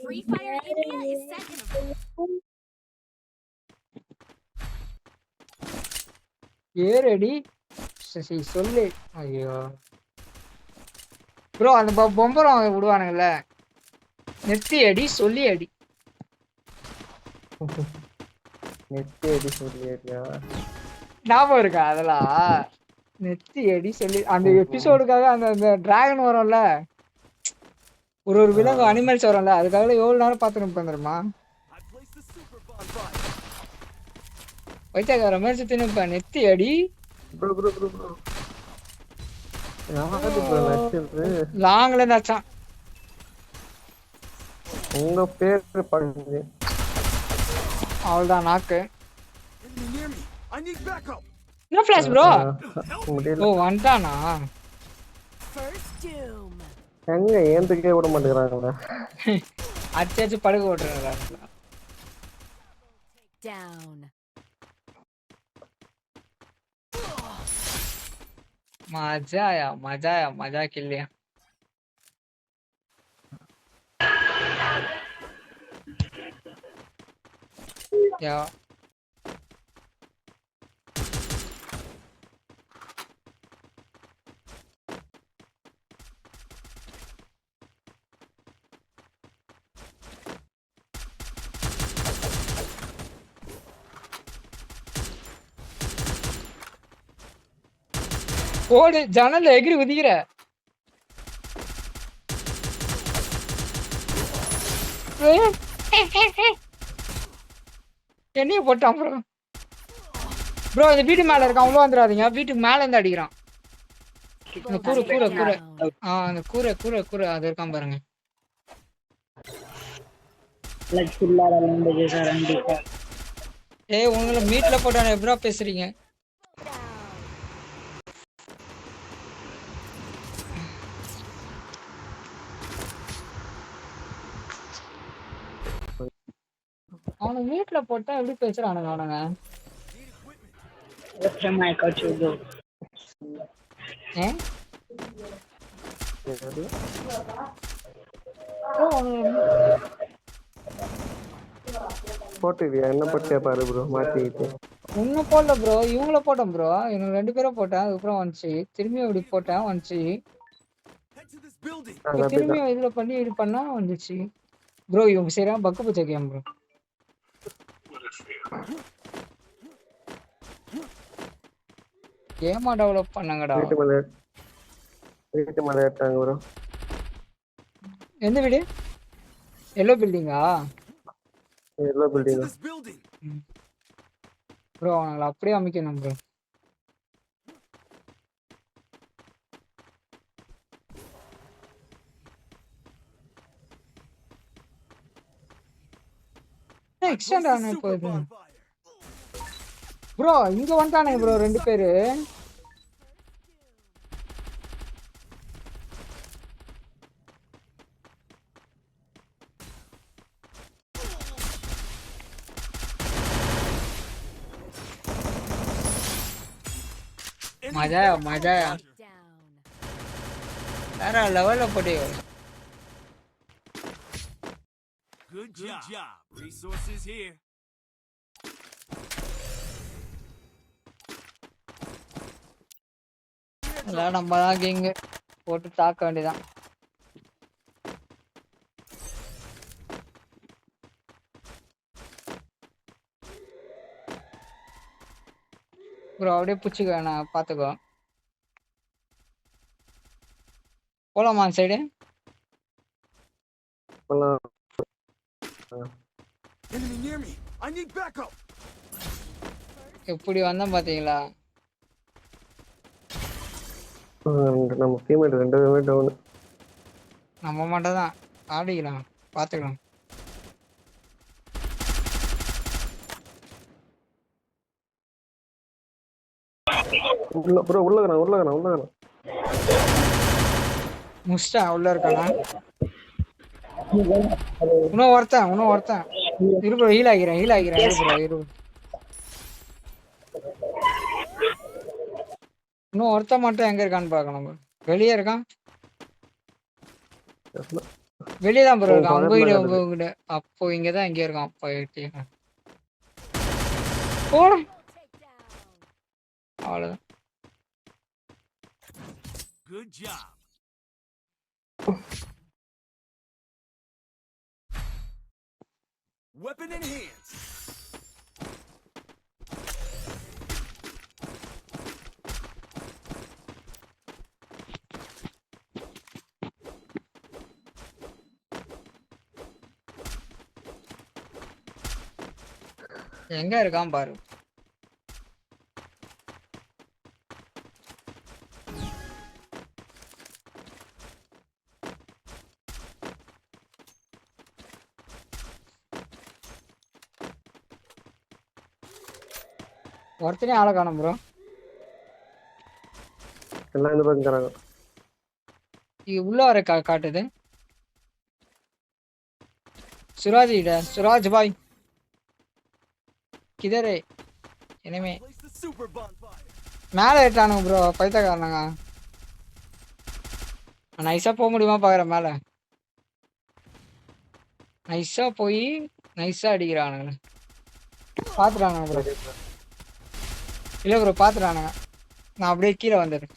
Free Fire India is set in a ஏறடி சரி சொல்லு. ஐயோ ப்ரோ அந்த பொம்பரம் விடுவானுங்கல்ல, நெத்தி அடி சொல்லி அடி. நெத்தி அடி சொல்லி அடியா? ஞாபகம் இருக்கா அதெல்லாம்? நெத்தி அடி சொல்லி அந்த எபிசோடுக்காக அந்த டிராகன் வரும்ல, ஒரு விலங்கு அனிமல்ஸ் வரும்ல, அதுக்காக எவ்வளவு நேரம் பார்த்துட்டு வந்துருமா? வைத்தாக்கார மாதிரி சுத்தினுப்ப நெத்தி அடி. லாங்ல இருந்தாச்சான். உங்க பேரு பாருங்க. அவ்வளவுதான் நாக்கு. என்ன ஃபிளாஷ் ப்ரோ? ஓ வந்துட்டானா? எங்க ஏந்துக்கே விட மாட்டேங்கிறாங்களா? அச்சாச்சு படுக்க விட்டுறாங்க. मजा आया मजा के लिए। क्या ஓடு ஜன்னல்ல எகிரி குதிக்கிற. என்னைய போட்டான் ப்ரோ. ப்ரோ இந்த வீட்டு மேல இருக்கான், உள்ள வந்துடாதீங்க. வீட்டுக்கு மேல இருந்து அடிக்கிறான். இந்த கூரை கூரை கூரை அந்த கூரை கூரை கூரை அது இருக்கான் பாருங்க. ஏய் உங்களை மீட்ல போட்டானே எப்படா பேசுறீங்க? அவனை வீட்டுல போட்டா எப்படி பேசுறானுங்க அவனுங்க? போட்டுவியா? என்ன பட்டியா பாரு ப்ரோ, மாத்திக்கிட்டு. ஒன்னும் போடல ப்ரோ, இவங்கள போட்டேன் ப்ரோ. இவங்க 2 பேரும் போட்டேன், அதுக்கப்புறம் வந்துச்சு. திரும்பி அப்படி போட்டேன் வந்துச்சு. திரும்பி இதுல பண்ணி இது பண்ணா வந்துச்சு ப்ரோ. இவங்க சரியா பக்கு பூச்ச கேம் ப்ரோ. கேமா டெவலப் பண்ணங்கடா. வீட்டு மேல ஏத்தாங்க ப்ரோ. எந்த வீடு? எல்லோ பில்டிங்கா? Yellow building bro. அவங்கள அப்படியே அமைக்கணும் ப்ரோ. எக்ஸ்டெண்ட் ஆன போகுது ப்ரோ. இங்க வந்துட்டானுங்க ப்ரோ 2 பேரு. मजा आया வேற லெவல்ல போடி. Good job. Resources here. எல்லாம் நம்ம தான் கிங் போட்டு தாக்க வேண்டியதான். ப்ரோ அப்படியே புடிச்சுக்க, நான் பாத்துக்கோ. போலாமா சைடு? எப்படி வந்தோம் பாத்தீங்களா? நம்ம டீம்மேட் 2 பேருமே டவுன். நம்ம மட்டும் தான் ஆடிக்கலாம், பாத்துக்கலாம். ப்ரோ உள்ள முஸ்டா உள்ள இருக்கானா? இன்னும் ஒருத்தன் இரு ப்ரோ. ஹீல் ஆகிறேன் இரு ப்ரோ இரு. இன்னும் ஒருத்தன் மட்டும் எங்க இருக்கான்னு பார்க்கணும். வெளியே இருக்கான். வெளியே தான் ப்ரோ இருக்கான் பக்கத்துல உங்ககிட்ட கிடக்கு. உங்ககிட்ட. அப்போ இங்கதான் இங்கே இருக்கான் அப்போ போட அவ்வளோதான். Good job. Weapon in hands. எங்க இருக்கான் பாரு. ஒருத்தனே ஆளை காணும் ப்ரோ. எல்லாம் இந்த பக்கம் தராங்க. இது உள்ள வர காட்டுது. சுராஜ் இட சுராஜ் பாய் கிதரே இனிமே Place the super bonfire. மேலே ஏட்டானுங்க ப்ரோ பைத்தக்காரனுங்க. நைஸா போக முடியுமா பாக்குறேன் மேலே. நைஸா போய் நைஸா அடிக்கிறானுங்க. பாத்துட்டானுங்க ப்ரோ. இல்ல ப்ரோ பாத்துட்டானுங்க. நான் அப்படியே கீழே வந்துடுறேன்.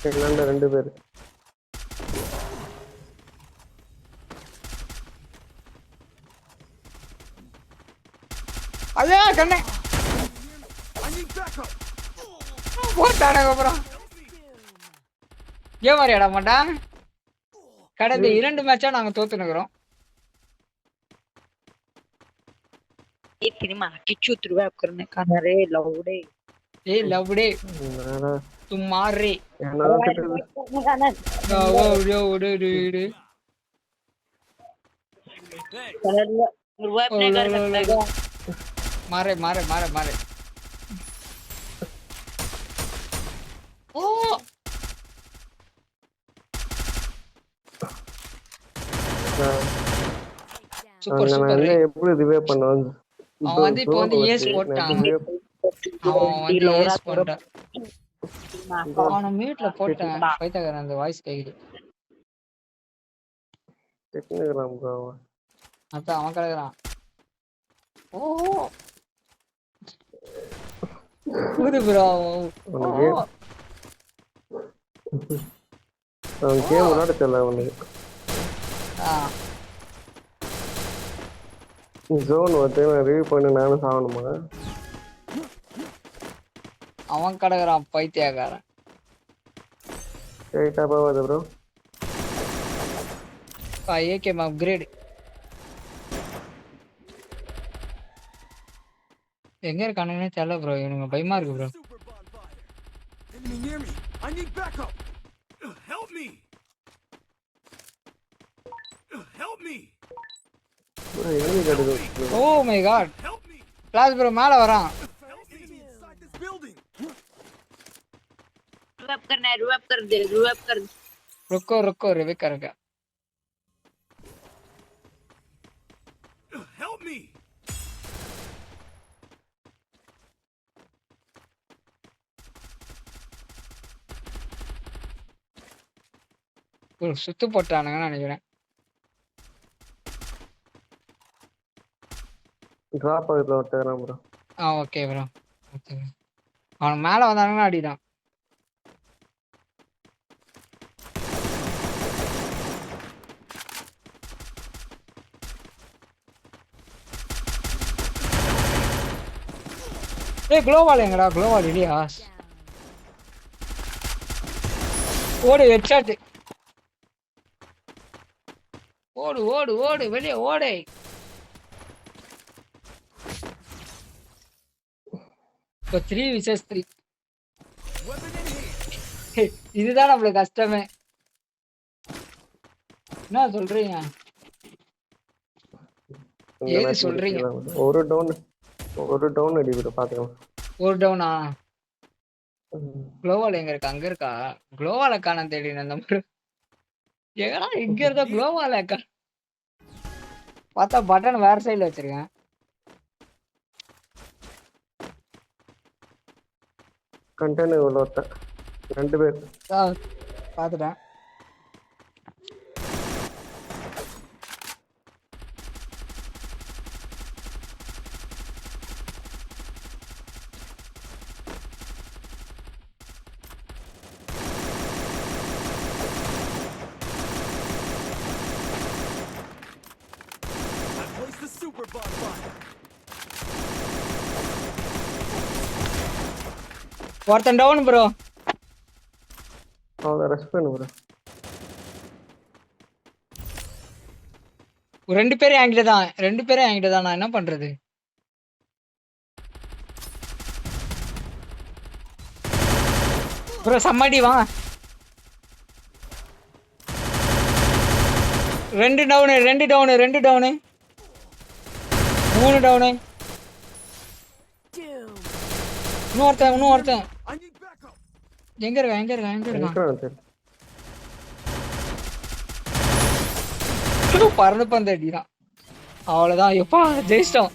எங்களாண்ட 2 பேர். அதே கண்ணே I need backup. போட்டானுங்க ப்ரோ. ஏன் மாதிரி இட மாட்டான். கடந்த 2 மேட்சா நாங்க தோத்துனுக்குறோம். एक नहीं मार के चुतरू ऐप करने का ना रे लौड़े ஏய் லவ்டே என்னடா तुम मार रे என்னடா திட்டுது? करने का ना ஓ ஓ டே Hey, कलर रुआब नहीं कर सकता क्या मारे मारे मारे मारे ओ சூப்பர் நான் சூப்பர் என்ன எப்படி ரிவே பண்ணுவாங்க? அவன் வந்து இப்போ வந்து ஏஸ் போட்டான். அவன் வந்து ஏஸ் போட்டான். அவனை மியூட்ல போட்டேன். பைத்தகாரன் அந்த வாய்ஸ் கேக்குது. Technical bro. அதான் அவன் கிடக்குறான். ஓ புது ப்ரோ. அவன் கேம் விளையாட தெரியல அவனுக்கு. ஜோன் வந்து ரிவ்யூ பண்ணி நானும் சாகணுமா? அவன் கிடக்குறான் பைத்தியக்காரன். ஸ்ட்ரைட்டா போவாது ப்ரோ. ஏகேம் அப்கிரேட் எங்க இருக்கானுங்கன்னு தெரியல ப்ரோ. இவனுங்க பயமா இருக்கு bro. super bonfire. Enemy near me. I need backup. Help me. Help me. Enemy கிடைக்குது. Oh my god Help me. Class bro மேல வரான். Enemy inside this building. रुआब करना है रुआब कर दे रुआब कर रुको रुको रिवे करेगा. Help me. ஒரு சுத்து போட்டானுங்கன்னு நினைக்கிறேன். டிராப் ஆகுதுல ஒருத்தராம் ப்ரோ. Okay bro. ஓகே அவன் மேல வந்தானுங்கன்னா அடிதான். ஏய் குளோவால் எங்கடா? குளோவால் இல்லையா? ஓடு ஹெட்ஷாட். ஓடு ஓடு ஓடு வெளியே ஓடு. இப்போ 3 vs 3. Weapon in hand. இதுதான் நம்மளுக்கு கஷ்டமே. என்ன சொல்றீங்க? ஏது சொல்றீங்க? ஒரு டவுன் அடி ப்ரோ பாத்துக்கலாம். ஒரு டவுனா? குளோவால் எங்க இருக்கா? அங்க இருக்கா? குளோவால காண தேடி நம்ம எங்கடா இங்க இருந்தா குளோவால பார்த்தா பட்டன் வேற சைடுல வச்சிருக்கேன். கண்டெய்னர் உள்ள ஒருத்தன் 2 பேர். பாத்துட்டேன். ஒருத்தன் டவுன் ப்ரோ. அவ்வளோ ரெஸ்ட் பண்ணு ப்ரோ. 2 பேரும் என்கிட்ட தான். 2 பேரும் என்கிட்ட தான். நான் என்ன பண்றது? ப்ரோ சம்மாடி வா. 2 டவுனு 2 டவுனு 2 டவுனு 3 டவுனு. இன்னொருத்தன் I need backup. எங்க இருக்கான்? இருக்கிறான் சரி. பறந்து பந்து அடிதான். அவ்வளவுதான். எப்பா ஜெயிச்சிட்டோம்.